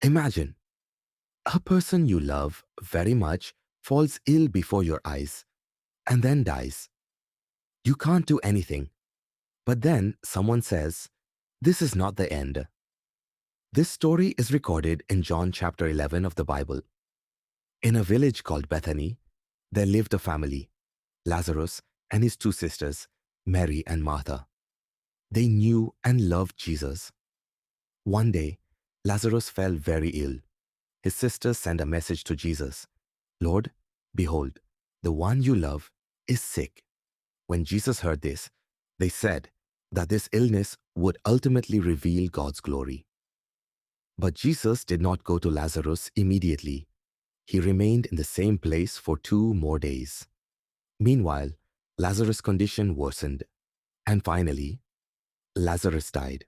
Imagine a person you love very much falls ill before your eyes and then dies. You can't do anything, but then someone says, "This is not the end." This story is recorded in John chapter 11 of the Bible. In a village called Bethany, there lived a family, Lazarus and his two sisters, Mary and Martha. They knew and loved Jesus. One day, Lazarus fell very ill. His sisters sent a message to Jesus. "Lord, behold, the one you love is sick." When Jesus heard this, they said that this illness would ultimately reveal God's glory. But Jesus did not go to Lazarus immediately. He remained in the same place for 2 more days. Meanwhile, Lazarus' condition worsened, and finally, Lazarus died.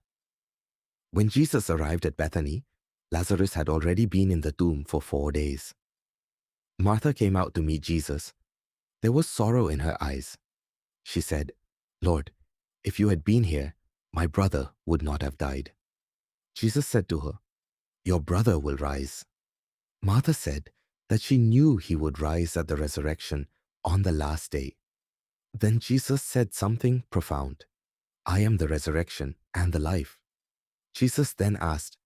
When Jesus arrived at Bethany, Lazarus had already been in the tomb for 4 days. Martha came out to meet Jesus. There was sorrow in her eyes. She said, "Lord, if you had been here, my brother would not have died." Jesus said to her, "Your brother will rise." Martha said that she knew he would rise at the resurrection on the last day. Then Jesus said something profound. "I am the resurrection and the life." Jesus then asked,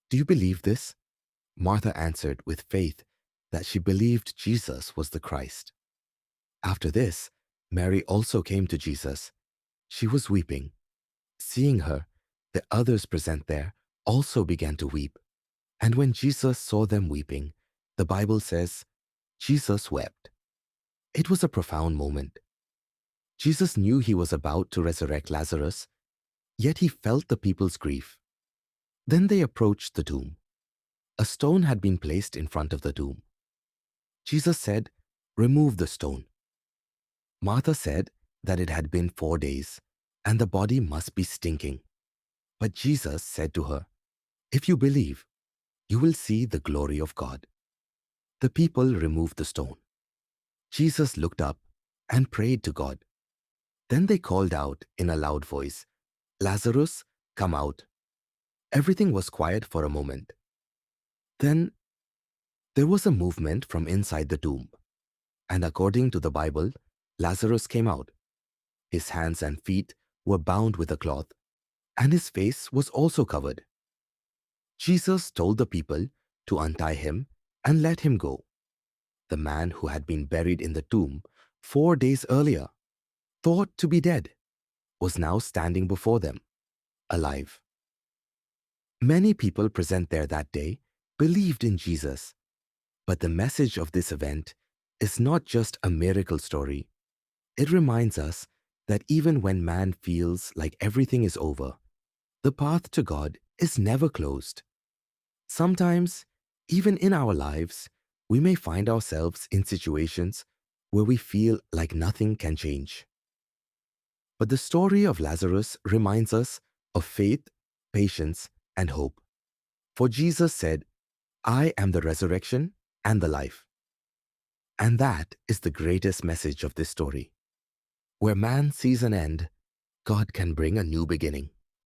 "Do you believe this?" Martha answered with faith that she believed Jesus was the Christ. After this, Mary also came to Jesus. She was weeping. Seeing her, the others present there also began to weep. And when Jesus saw them weeping, the Bible says, Jesus wept. It was a profound moment. Jesus knew he was about to resurrect Lazarus, yet he felt the people's grief. Then they approached the tomb. A stone had been placed in front of the tomb. Jesus said, "Remove the stone." Martha said that it had been 4 days, and the body must be stinking. But Jesus said to her, "If you believe, you will see the glory of God." The people removed the stone. Jesus looked up and prayed to God. Then they called out in a loud voice, "Lazarus, come out." Everything was quiet for a moment. Then there was a movement from inside the tomb, and according to the Bible, Lazarus came out. His hands and feet were bound with a cloth, and his face was also covered. Jesus told the people to untie him and let him go. The man who had been buried in the tomb 4 days earlier, thought to be dead, was now standing before them, alive. Many people present there that day believed in Jesus, but the message of this event is not just a miracle story. It reminds us that even when man feels like everything is over, the path to God is never closed. Sometimes, even in our lives, we may find ourselves in situations where we feel like nothing can change. But the story of Lazarus reminds us of faith, patience, and hope. For Jesus said, "I am the resurrection and the life." And that is the greatest message of this story. Where man sees an end, God can bring a new beginning.